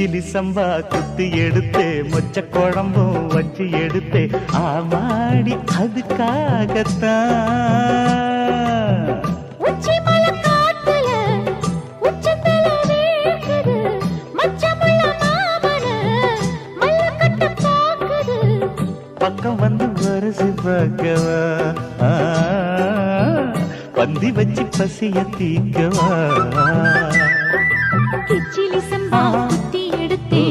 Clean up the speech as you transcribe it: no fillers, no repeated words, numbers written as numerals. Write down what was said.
கிச்சிலி சம்பா குத்தி எடுத்தே மொச்ச குழம்பும் வச்சு எடுத்தே ஆமாடி அதுக்காகத்தான் உச்சி மலை காத்துல உச்சந்தல வேர்க்குது மச்சமுள்ள மாமன மல்லக்கட்ட பாக்குது பக்கம் வந்து வருசி பார்க்கவா பந்தி வச்சு பசிய தீக்கவா கிச்சிலி சம்பா குத்தி எடுத்தே